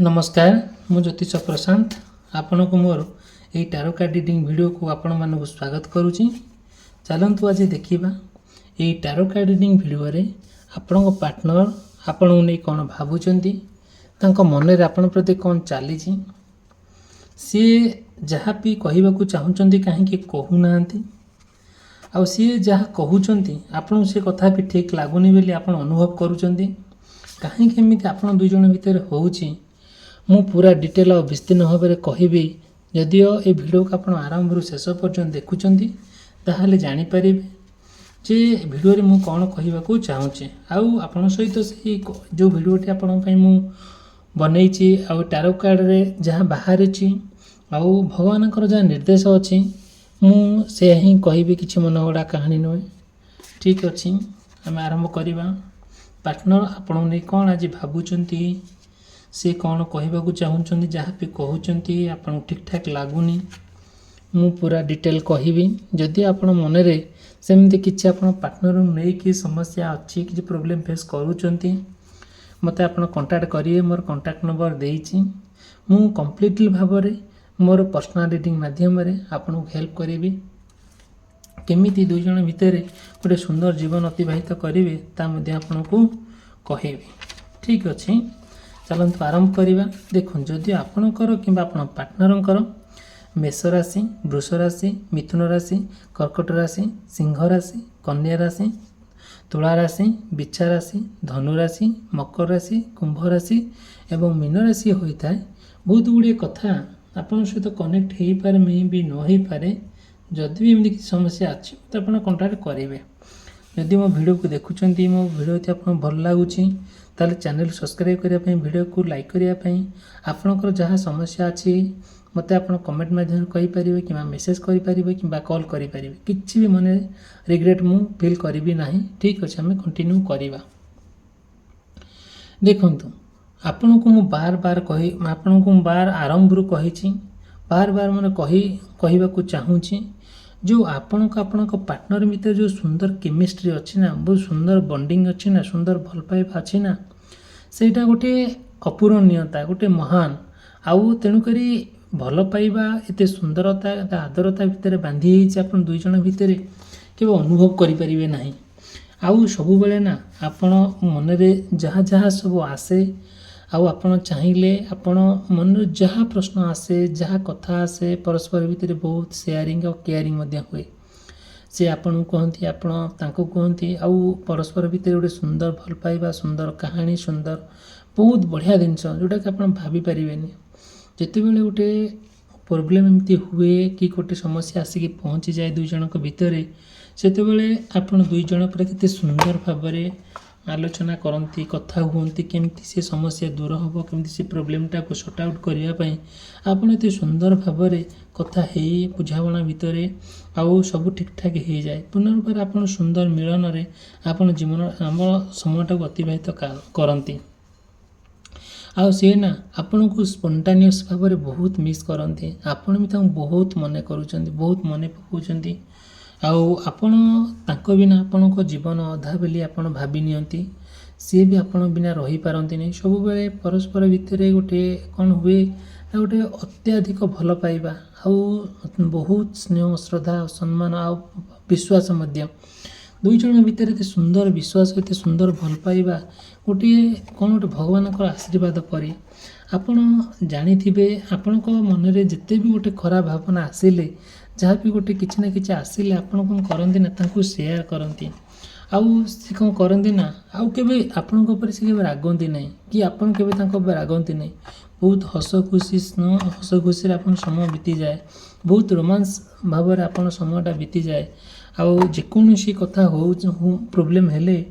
नमस्कार मु ज्योतिष प्रशांत आपण को मोर यही टारो कार्ड रीडिंग वीडियो को आपण मानक स्वागत करुच्ची। चलतु आज देखा यही टारो कार्ड रीडिंग वीडियो रे आपण पार्टनर आपण को नहीं कौन भावुंट मन में आपण प्रति कौन चली सी जहाँ भी कहवाक चाहूँगी कहीं कहूना आउ सी जहाँ कहते आपन से कथा भी ठीक लगुनि बोली आप अनुभव करुँच कहीं आपण दुई जन भितर होची मु पूरा डिटेल और विस्तीर्ण भाव में कहबी। जदिओ ये वीडियो को आप आरंभ शेष पर्यंत देखुंट ताहले जानीपारे जे वीडियो रे मु कौन कहवाक चाहूँचे आउ आपण सहित से जो वीडियोटी आपण मु बनई आउ टारो कार्ड रे जहाँ बाहर आउ भगवान जहाँ निर्देश अच्छी मुझे ही कहबी कि मनगढ़ा कहानी नुहे। ठीक अच्छे आम आरंभ करवा। पार्टनर आपण नहीं कौन आज भावुंट से कौन कहवाक चाहूँगी जहाँ भी कहते आपन ठीक ठाक लगुनि मु पूरा डिटेल कहबी। जदि आप मन में सेमती किसी आप पार्टनर नहीं कि समस्या अच्छी कि प्रोब्लेम फेस करुँच मत आप कंटाक्ट करेंगे। मोर कंटाक्ट नंबर देती मु कंप्लीटली भाव में मोर पर्सनल रीडिंग माध्यम आपको हेल्प करी केमिति दुई जन भितर गोटे सुंदर जीवन अतिबाहित करेंगे आपन को कहबी। ठीक अच्छे चलतु आरंभ करवा। देखो जदि आपणकर कि पार्टनर मेष राशि, वृष राशि, मिथुन राशि, कर्कट राशि, सिंह राशि, कन्या राशि, तुला राशि, बिच्छा राशि, धनु राशि, मकर राशि, कुंभ राशि एवं मीन राशि होता है बहुत गुड़े कथा आपन सहित कनेक्ट हो पारे मे भी न हो पारे। जदि भी एमती समस्या अच्छी तो आप कंटाक्ट करेंगे। जदि मो वीडियो को देखुं मो वीडियो आप भल लगुच ताले चैनल सब्सक्राइब करने वीडियो को लाइक करने आपणकर जहाँ समस्या अच्छी मत आप कमेंट माध्यम कहींपारे कि मेसेज करें कि कॉल करें किसी भी मन रिग्रेट मु फील करी ना। ठीक अच्छे आम कंटिन्यू करवा। देखु आपण को मु बार बार कही आपण को बार आरंभ रू कही बार बार मैंने कहवाक चाहूँगी जो आपण पार्टनर भितर जो सुंदर केमिस्ट्री अच्छी ना बहुत सुंदर बॉन्डिंग अच्छी ना सुंदर भल पाइबा अच्छी ना सेटा गोटे अपूरणीयता गोटे महान आउ तेणुकरी भल पाइबा एते सुंदरता आदरता भितर बांधी आप दुई जन भितर केवल अनुभव करें ना। आउ सब बेले ना आपण मन में जहाँ जहाँ सब आसे आउ आपण चाहिए आपण मन जहाँ प्रश्न आसे जहाँ कथा आसे परस्पर भितर बहुत शेयरिंग और केयरिंग हुए से आपन कहती आपण तांको कहती आउ परस्पर भितर गोटे सुंदर भल पाइबा सुंदर कहानी सुंदर बहुत बढ़िया जिनस जोटा कि आप भाभी पारे जिते बड़े गोटे प्रोब्लेम एमती हुए कि गोटे समस्या आसिक पहुँची जाए दुई जन भितर से आप दुई जन पर केते सुंदर भाव में आलोचना करती कथा हुंती केमती से समस्या दूर हम केमती से प्रोब्लेमटा को सॉर्ट आउट करने आपड़ ये सुंदर भाव में कथा है बुझाणा भितर आउ सब ठीक ठाक हो जाए पुनर्बार आप सुंदर मिलन में आप जीवन आम समयटा को अतिबाहित करती आउ सी ना आपण को स्पॉन्टानियस भाव में बहुत मिस करती आपण भी बहुत मन करुँच बहुत मन पकाउछंती आउ आपण तांको बिना आपण को जीवन अधा बेली आपण भाभी नियंती सी भी आपण बिना रही पारंती नहीं सब बेले परस्पर भितर गोटे कौन हुए गोटे अत्याधिक भल पाइबा आउ बहुत स्नेह श्रद्धा सम्मान आउ विश्वास मध्य दुई जन भितर एते सुंदर विश्वास एते सुंदर भल पाइबा गोटे कौन गोटे भगवान आशीर्वाद परी आपण जानिथिबे आपण मन में जिते भी गोटे खराब भावना आसिले जहाँ भी गोटे किसी ना कि आसिले आपन कौन करती ना तांको शेयर करती आउ सी कौन करती ना आउ केबे आपण ऊपर से केबे रागंती नहीं कि आपन केबे तांको ऊपर रागंती नहीं बहुत हस खुशी स्नेह हस खुशी आपन समय बीती जाए बहुत रोमांस भाव में आपन समयटा बीती जाए आउ जेकोसी कथा हो प्रोब्लेम हेले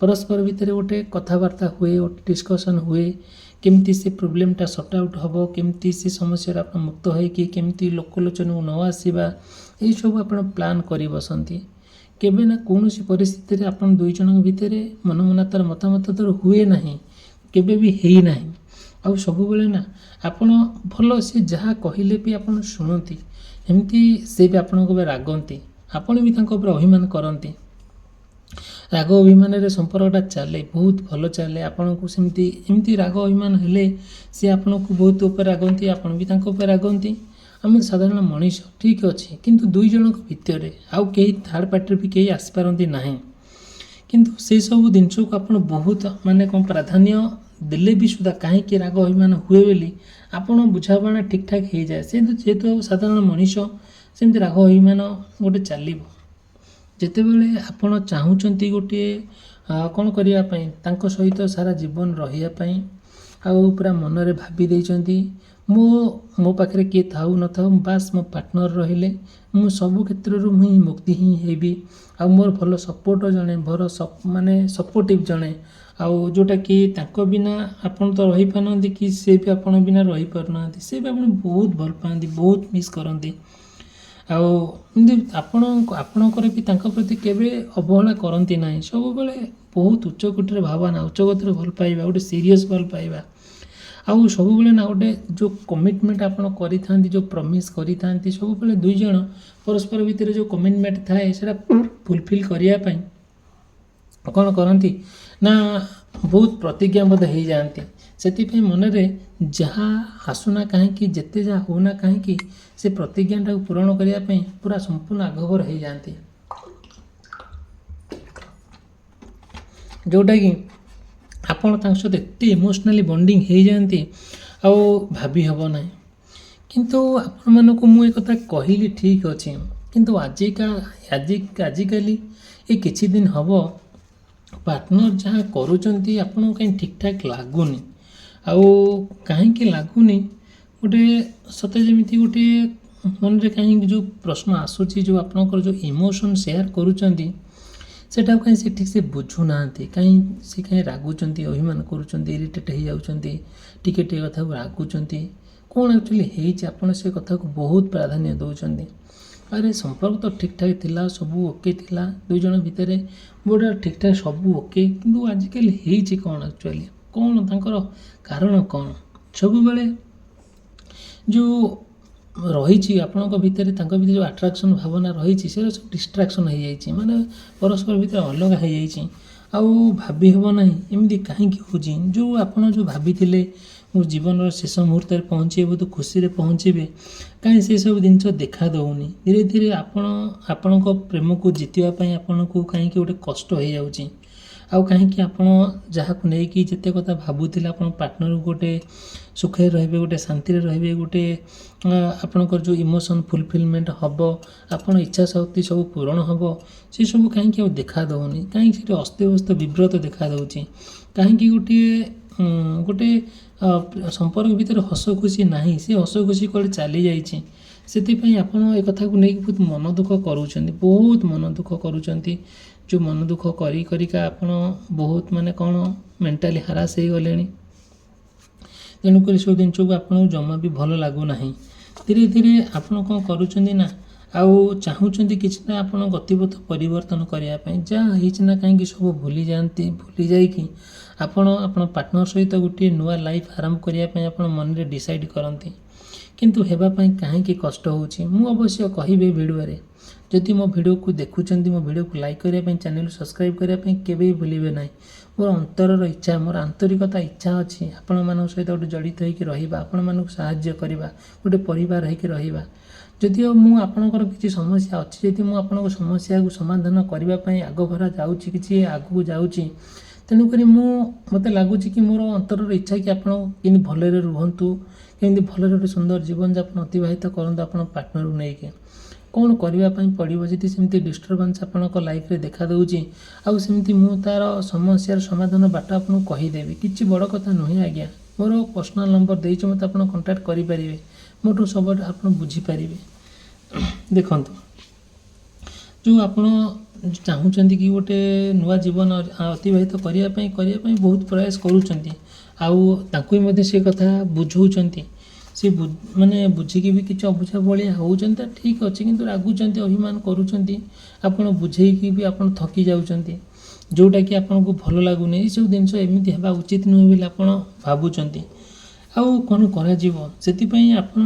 परस्पर भितर गोटे कथबार्ता हुए गोटे डिस्कसन हुए केमती से प्रोब्लेमटा सॉर्ट आउट हम केमती से समस्या आप मुक्त होकि केमती लोकलोचन को न आसवा यही सब आप प्लां कर बसती केबे ना कौन परिस्थिति आप दुई जन भितर मन मनातर मतामत तर हुए ना केबे भी है ना आउ सब बेले ना आपण भल से जहाँ कहले भी आप शुणती एमती से भी आपण रागंती आपण भी अभिमान करती ରାଗ ଅଭିମାନରେ ସମ୍ପର୍କଟା ଚାଲେ, ବହୁତ ଭଲ ଚାଲେ। ଆପଣଙ୍କୁ ଏମିତି ରାଗ ଅଭିମାନ ହେଲେ ସେ ଆପଣଙ୍କୁ ବହୁତ ଉପରେ ରାଗନ୍ତି, ଆପଣ ବି ତାଙ୍କ ଉପରେ ରାଗନ୍ତି। ଆମେ ସାଧାରଣ ମଣିଷ, ଠିକ୍ ଅଛି, କିନ୍ତୁ ଦୁଇ ଜଣଙ୍କ ଭିତରେ ଆଉ କେହି ଥାର୍ଡ଼ ପାର୍ଟିରେ ବି କେହି ଆସିପାରନ୍ତି ନାହିଁ। କିନ୍ତୁ ସେସବୁ ଜିନିଷକୁ ଆପଣ ବହୁତ ପ୍ରାଧାନ୍ୟ ଦେଲେ ବି ସୁଦ୍ଧା କାହିଁକି ରାଗ ଅଭିମାନ ହୁଏ ବୋଲି ଆପଣ ବୁଝାମଣା ଠିକ୍ଠାକ୍ ହେଇଯାଏ। ଯେହେତୁ ସାଧାରଣ ମଣିଷ, ସେମିତି ରାଗ ଅଭିମାନ ଗୋଟେ ଚାଲିବ। ଯେତେବେଳେ ଆପଣ ଚାହୁଁଛନ୍ତି ଗୋଟିଏ କ'ଣ କରିବା ପାଇଁ, ତାଙ୍କ ସହିତ ସାରା ଜୀବନ ରହିବା ପାଇଁ, ଆଉ ପୁରା ମନରେ ଭାବି ଦେଇଛନ୍ତି ମୋ ପାଖରେ କିଏ ଥାଉ ନଥାଉ, ବାସ୍ ମୋ ପାର୍ଟନର୍ ରହିଲେ ମୁଁ ସବୁ କ୍ଷେତ୍ରରୁ ହିଁ ମୁକ୍ତି ହିଁ ହେବି। ଆଉ ମୋର ଭଲ ସପୋର୍ଟ ଜଣେ, ଭଲ ସପୋର୍ଟିଭ୍ ଜଣେ, ଆଉ ଯେଉଁଟାକି ତାଙ୍କ ବିନା ଆପଣ ତ ରହିପାରୁନାହାନ୍ତି, କି ସେ ବି ଆପଣଙ୍କ ବିନା ରହିପାରୁନାହାନ୍ତି। ସେ ବି ଆପଣ ବହୁତ ଭଲ ପାଆନ୍ତି, ବହୁତ ମିସ୍ କରନ୍ତି। ଆଉ ଏମିତି ଆପଣଙ୍କର ବି ତାଙ୍କ ପ୍ରତି କେବେ ଅବହେଳା କରନ୍ତି ନାହିଁ। ସବୁବେଳେ ବହୁତ ଉଚ୍ଚକୋଟୀର ଭାବନା, ଉଚ୍ଚକୋଟୀର ଭଲ ପାଇବା, ଗୋଟେ ସିରିୟସ୍ ଭଲ ପାଇବା। ଆଉ ସବୁବେଳେ ଗୋଟେ ଯେଉଁ କମିଟମେଣ୍ଟ ଆପଣ କରିଥାନ୍ତି, ଯେଉଁ ପ୍ରମିସ୍ କରିଥାନ୍ତି, ସବୁବେଳେ ଦୁଇ ଜଣ ପରସ୍ପର ଭିତରେ ଯେଉଁ କମିଟମେଣ୍ଟ ଥାଏ ସେଇଟା ଫୁଲଫିଲ୍ କରିବା ପାଇଁ କ'ଣ କରନ୍ତି ନା ବହୁତ ପ୍ରତିଜ୍ଞାବଦ୍ଧ ହେଇଯାଆନ୍ତି। ସେଥିପାଇଁ ମନରେ ଯାହା ଆସୁନା କାହିଁକି, ଯେତେ ଯାହା ହେଉନା କାହିଁକି, ସେ ପ୍ରତିଜ୍ଞାଟାକୁ ପୂରଣ କରିବା ପାଇଁ ପୁରା ସମ୍ପୂର୍ଣ୍ଣ ଆଗଭର ହେଇଯାଆନ୍ତି। ଯେଉଁଟାକି ଆପଣ ତାଙ୍କ ସହିତ ଏତେ ଇମୋସନାଲି ବଣ୍ଡିଙ୍ଗ ହେଇଯାଆନ୍ତି ଆଉ ଭାବି ହେବ ନାହିଁ। କିନ୍ତୁ ଆପଣମାନଙ୍କୁ ମୁଁ ଏ କଥା କହିଲି ଠିକ୍ ଅଛି, କିନ୍ତୁ ଆଜିକାଲି ଏ କିଛି ଦିନ ହେବ ପାର୍ଟନର୍ ଯାହା କରୁଛନ୍ତି ଆପଣଙ୍କୁ କାହିଁ ଠିକ୍ଠାକ୍ ଲାଗୁନି। ଆଉ କାହିଁକି ଲାଗୁନି, ଗୋଟେ ସତେ ଯେମିତି ଗୋଟିଏ ମନରେ କାହିଁକି ଯେଉଁ ପ୍ରଶ୍ନ ଆସୁଛି, ଯେଉଁ ଆପଣଙ୍କର ଯେଉଁ ଇମୋସନ୍ ସେୟାର କରୁଛନ୍ତି ସେଟାକୁ କାହିଁ ସେ ଠିକ୍ ସେ ବୁଝୁନାହାନ୍ତି। ସେ କାହିଁ ରାଗୁଛନ୍ତି, ଅଭିମାନ କରୁଛନ୍ତି, ଇରିଟେଟ୍ ହେଇଯାଉଛନ୍ତି, ଟିକେ କଥାକୁ ରାଗୁଛନ୍ତି। କ'ଣ ଆକ୍ଚୁଆଲି ହେଇଛି, ଆପଣ ସେ କଥାକୁ ବହୁତ ପ୍ରାଧାନ୍ୟ ଦେଉଛନ୍ତି। ଆରେ ସମ୍ପର୍କ ତ ଠିକ୍ଠାକ୍ ଥିଲା, ସବୁ ଓକେ ଥିଲା, ଦୁଇ ଜଣ ଭିତରେ ଗୋଟେ ଠିକ୍ଠାକ୍ ସବୁ ଓକେ, କିନ୍ତୁ ଆଜିକାଲି ହେଇଛି କ'ଣ ଆକ୍ଚୁଆଲି, କ'ଣ ତାଙ୍କର କାରଣ କ'ଣ? ସବୁବେଳେ ଯେଉଁ ରହିଛି ଆପଣଙ୍କ ଭିତରେ, ତାଙ୍କ ଭିତରେ ଯେଉଁ ଆଟ୍ରାକ୍ସନ୍ ଭାବନା ରହିଛି, ସେଟା ସବୁ ଡିଷ୍ଟ୍ରାକ୍ସନ୍ ହେଇଯାଇଛି, ପରସ୍ପର ଭିତରେ ଅଲଗା ହେଇଯାଇଛି। ଆଉ ଭାବି ହେବ ନାହିଁ ଏମିତି କାହିଁକି ହେଉଛି। ଆପଣ ଯେଉଁ ଭାବିଥିଲେ ମୋ ଜୀବନର ଶେଷ ମୁହୂର୍ତ୍ତରେ ପହଞ୍ଚିବେ, ବହୁତ ଖୁସିରେ ପହଞ୍ଚିବେ, କାହିଁ ସେସବୁ ଜିନିଷ ଦେଖା ଦେଉନି। ଧୀରେ ଧୀରେ ଆପଣଙ୍କ ପ୍ରେମକୁ ଜିତିବା ପାଇଁ ଆପଣଙ୍କୁ କାହିଁକି ଗୋଟେ କଷ୍ଟ ହେଇଯାଉଛି। ଆଉ କାହିଁକି ଆପଣ ଯାହାକୁ ନେଇକି ଯେତେ କଥା ଭାବୁଥିଲେ, ଆପଣ ପାର୍ଟନର୍କୁ ଗୋଟେ ସୁଖରେ ରହିବେ, ଗୋଟେ ଶାନ୍ତିରେ ରହିବେ, ଗୋଟେ ଆପଣଙ୍କର ଯେଉଁ ଇମୋସନ୍ ଫୁଲଫିଲମେଣ୍ଟ ହେବ, ଆପଣ ଇଚ୍ଛା ଶକ୍ତି ସବୁ ପୂରଣ ହେବ, ସେସବୁ କାହିଁକି ଆଉ ଦେଖା ଦେଉନି। କାହିଁକି ସେଠି ଅସ୍ତବ୍ୟସ୍ତ ବିବ୍ରତ ଦେଖାଦେଉଛି। କାହିଁକି ଗୋଟେ ସମ୍ପର୍କ ଭିତରେ ହସ ଖୁସି ନାହିଁ, ସେ ହସ ଖୁସି କୁଆଡ଼େ ଚାଲିଯାଇଛି। ସେଥିପାଇଁ ଆପଣ ଏ କଥାକୁ ନେଇକି ବହୁତ ମନ ଦୁଃଖ କରୁଛନ୍ତି, ବହୁତ ମନ ଦୁଃଖ କରୁଛନ୍ତି। ଯେଉଁ ମନ ଦୁଃଖ କରିକା ଆପଣ ବହୁତ ମେଣ୍ଟାଲି ହାରାସ ହେଇଗଲେଣି। ତେଣୁକରି ସବୁ ଜିନିଷକୁ ଆପଣଙ୍କୁ ଜମା ବି ଭଲ ଲାଗୁନାହିଁ। ଧୀରେ ଧୀରେ ଆପଣ କ'ଣ କରୁଛନ୍ତି ନା, ଆଉ ଚାହୁଁଛନ୍ତି କିଛିଟା ଆପଣ ଗତିପଥ ପରିବର୍ତ୍ତନ କରିବା ପାଇଁ। ଯାହା ହେଇଛି ନା କାହିଁକି ସବୁ ଭୁଲି ଯାଇକି ଆପଣ ପାର୍ଟନର୍ ସହିତ ଗୋଟିଏ ନୂଆ ଲାଇଫ୍ ଆରମ୍ଭ କରିବା ପାଇଁ ଆପଣ ମନରେ ଡିସାଇଡ଼୍ କରନ୍ତି। କିନ୍ତୁ ହେବା ପାଇଁ କାହିଁକି କଷ୍ଟ ହେଉଛି, ମୁଁ ଅବଶ୍ୟ କହିବି ଭିଡ଼ିଓରେ। ଯଦି ମୋ ଭିଡ଼ିଓକୁ ଦେଖୁଛନ୍ତି, ମୋ ଭିଡ଼ିଓକୁ ଲାଇକ୍ କରିବା ପାଇଁ, ଚ୍ୟାନେଲକୁ ସବସ୍କ୍ରାଇବ୍ କରିବା ପାଇଁ କେବେ ବି ଭୁଲିବେ ନାହିଁ। ମୋର ଅନ୍ତରର ଇଚ୍ଛା, ମୋର ଆନ୍ତରିକତା ଇଚ୍ଛା ଅଛି ଆପଣମାନଙ୍କ ସହିତ ଗୋଟେ ଜଡ଼ିତ ହୋଇକି ରହିବା, ଆପଣମାନଙ୍କୁ ସାହାଯ୍ୟ କରିବା, ଗୋଟେ ପରିବାର ହୋଇକି ରହିବା। ଯଦିଓ ମୁଁ ଆପଣଙ୍କର କିଛି ସମସ୍ୟା ଅଛି, ଯଦି ମୁଁ ଆପଣଙ୍କ ସମସ୍ୟାକୁ ସମାଧାନ କରିବା ପାଇଁ ଆଗଭରା ଯାଉଛି, କିଛି ଆଗକୁ ଯାଉଛି, ତେଣୁକରି ମୋତେ ଲାଗୁଛି କି ମୋର ଅନ୍ତରର ଇଚ୍ଛା କି ଆପଣ କେମିତି ଭଲରେ ରୁହନ୍ତୁ, କେମିତି ଭଲରେ ଗୋଟେ ସୁନ୍ଦର ଜୀବନଯାପନ ଅତିବାହିତ କରନ୍ତୁ ଆପଣ ପାର୍ଟନର୍କୁ ନେଇକି। କ'ଣ କରିବା ପାଇଁ ପଡ଼ିବ, ଯଦି ସେମିତି ଡିଷ୍ଟର୍ବାନ୍ସ ଆପଣଙ୍କ ଲାଇଫ୍ରେ ଦେଖାଦେଉଛି, ଆଉ ସେମିତି ମୁଁ ତା'ର ସମସ୍ୟାର ସମାଧାନ ବାଟ ଆପଣଙ୍କୁ କହିଦେବି। କିଛି ବଡ଼ କଥା ନୁହେଁ ଆଜ୍ଞା। ମୋର ପର୍ସନାଲ୍ ନମ୍ବର ଦେଇଛି, ମୋତେ ଆପଣ କଣ୍ଟାକ୍ଟ କରିପାରିବେ, ମୋଠୁ ସବୁ ଆପଣ ବୁଝିପାରିବେ। ଦେଖନ୍ତୁ, ଯେଉଁ ଆପଣ ଚାହୁଁଛନ୍ତି କି ଗୋଟେ ନୂଆ ଜୀବନ ଅତିବାହିତ କରିବା ପାଇଁ ବହୁତ ପ୍ରୟାସ କରୁଛନ୍ତି, ଆଉ ତାଙ୍କୁ ବି ମଧ୍ୟ ସେ କଥା ବୁଝଉଛନ୍ତି। ସେ ବୁଝିକି ବି କିଛି ଅବୁଝା ଭଳିଆ ହେଉଛନ୍ତି, ଠିକ୍ ଅଛି, କିନ୍ତୁ ରାଗୁଛନ୍ତି, ଅଭିମାନ କରୁଛନ୍ତି। ଆପଣ ବୁଝେଇକି ବି ଆପଣ ଥକି ଯାଉଛନ୍ତି, ଯେଉଁଟାକି ଆପଣଙ୍କୁ ଭଲ ଲାଗୁନି। ଏସବୁ ଜିନିଷ ଏମିତି ହେବା ଉଚିତ ନୁହେଁ ବୋଲି ଆପଣ ଭାବୁଛନ୍ତି। ଆଉ କ'ଣ କରାଯିବ, ସେଥିପାଇଁ ଆପଣ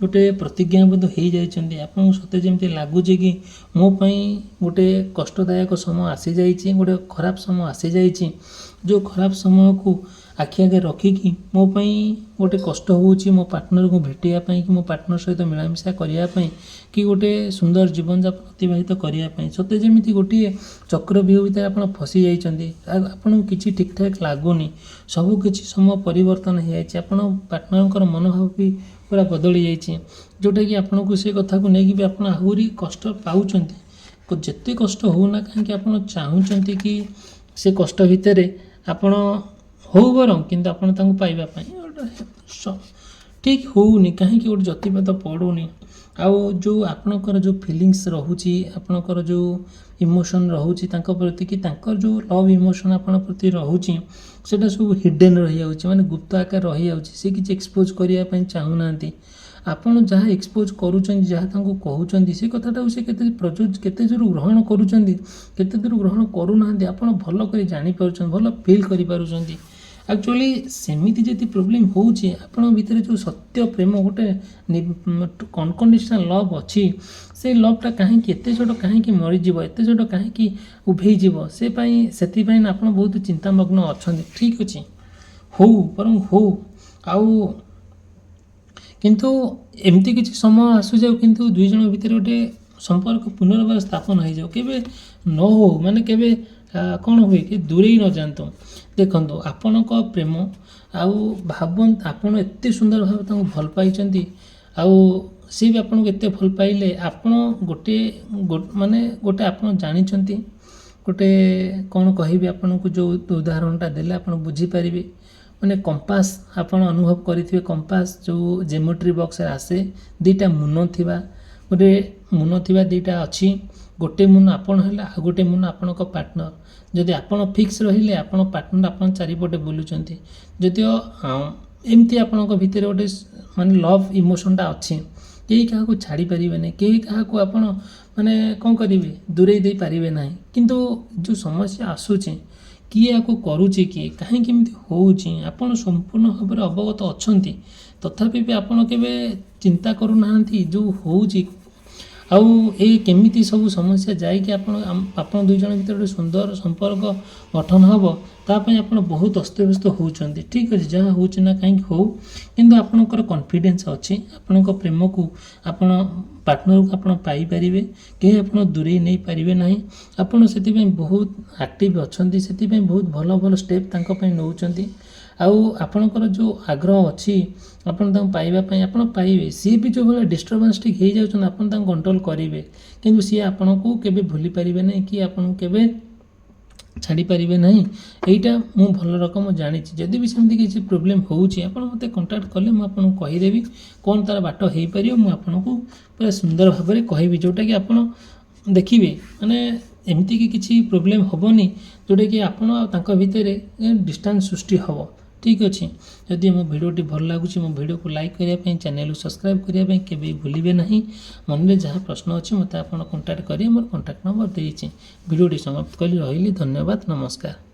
गोटे प्रतिज्ञाबद्ध हो जाइछन्ति आपन सते जेमति लागुचे कि मो पई गोटे कष्टदायक समय आसी जाइछि गोटे खराब समय आसी जाइछि जो खराब समय को आखि आगे रखिकी मो पई गोटे कष्ट होउछि मो पार्टनर को भेटिया पई कि मो पार्टनर सहित मिलामिशा करिया पई कि गोटे सुंदर जीवन जापन अतिबाहित करिया पई सते जेमिति गोटे चक्रव्यूह भितर आपन फसी जाइछन्ति आपन किछि ठीक ठाक लागुनी सब किछि समय परिवर्तन हो जाइछि आपन पार्टनरकर मनोभाव भी पूरा बदली जाइछि जोटा कि आपन को से कथा को नेकी भी आपन आहुरी कष्ट पाउछन्ति जेते कष्ट होना काहे आपन चाहुछन्ति कि से कष्ट भितर आपन हो बरं किंतु आपन तांको पाइबा पई ठीक होउनी काहे कि गोटे जतिपात पड़ुनी आउ जो आपनकर जो फीलिंग्स रहुची आपनकर जो इमोशन रहुची तांको प्रति कि तांकर जो लव इमोशन आपन प्रति रहुची सेटा सब हिडन रही जाउची माने गुप्त आकार रही जाउची से किछ एक्सपोज करिया पई चाहू नांती आपन जहाँ एक्सपोज करूचंदी जहाँ तांको कहूचंदी से कथाटा से केते प्रयोज केते दूर ग्रहण करूचंदी केते दूर ग्रहण करू नांती आपन भलो करी जानि पारुचंदी भलो फील करि पारुचंदी एक्चुअली सेमिति जति प्रोब्लेम होउची आपन भितर जो सत्य प्रेम गोटे अनकंडीशनल लव अछि से लवटा काहे कि एते छोट काहे कि मरि जीव एते छोट काहे कि उभेई जीव से पई सेति पई आपन बहुत चिंतामग्न अछंती ठीक अछि हो परम हो आउ किंतु एमती किछि समय आसु जाउ किंतु दुई जन भितर गोटे संपर्क पुनर्बार स्थापन हो जाउ केबे न हो माने केबे कौन हुए कि दूरे न जानतु देखो आपण प्रेम आउ भावन आपन एते सुंदर भाव भल पाई आउ सी भी आपन को एते भल पाइले आपण गोटे माने गोटे आपन जानी गोटे कौन कहि आपन को जो उदाहरणटा देले आपन बुझी पारिबे माने कंपास आपन अनुभव करिथिबे कंपास जो ज्योमेट्री बॉक्स आसे दीटा मुन थिबा गोटे मुन थिबा दीटा अछि गोटे मुन आपन हैला आ गोटे मुन आपन को पार्टनर जदि आपन फिक्स रहिले आपन पार्टनर आपन चारिपटे बुलुचंती जदिओ एमती आपन को भितर गोटे माने लव इमोशनटा अछि केही काहा को छाड़ी परिबे नै केही काहा को आपन माने कोन करिवे दूरे दे पारिबे नै किंतु जो समस्या आसुची किए याको करूची किए काहे केमती होउची आपन संपूर्ण भाବରେ अवगत अछंती तथापि भी आपन केबे चिंता करू नाहंती जो होउची आउ ए केमिति सब समस्या जाए कि आपन दुई जन भितर सुंदर संपर्क गठन हबो तापई आपन बहुत अस्तव्यस्त होउचंती ठीक अछि जहाँ होउची ना काहे हो किंतु आपनकर कॉन्फिडेंस अछि आपनक प्रेम को आपन पार्टनर को आपन पाई परिबे के आपन दूरे नै परिबे नाही आपन सेति पे बहुत एक्टिव अछंती सेति पे बहुत भलो भलो स्टेप तांको पे नउचंती आउ आपनकर जो आग्रह अछि आपन तां पाइबा पई आपन पाइबे सी भी जो भले डिस्टर्बेंस ठीक हे जाउछन आपन तां कंट्रोल करिवे किंतु सी आपन को केबे भूली परिबे नै कि आपन केबे छाड़ी पारिबे नहीं एटा मु भल रकम जानी जदि भी सेमती किसी प्रोब्लेम होउची आपन मते कांटेक्ट करले मु आपन को कहि देबी कोन तार बाट हेई परियो मु आपन को पूरा सुंदर भाबरे कहबी जोटा कि आपन देखिबे माने एमती कि किछि प्रोब्लेम होबनी जोटा कि आपन तांको भितरे डिस्टेंस सृष्टि हबो ठीक अच्छे जदि मो भिडियोटी भल लगुच मो भिडियो को लाइक करने चैनल सब्सक्राइब करने के भूलिए ना मन में जहाँ प्रश्न अच्छे मत आप कांटेक्ट करेंगे मोर कांटेक्ट नंबर देती भिडियोटी समाप्त कर रही धन्यवाद नमस्कार।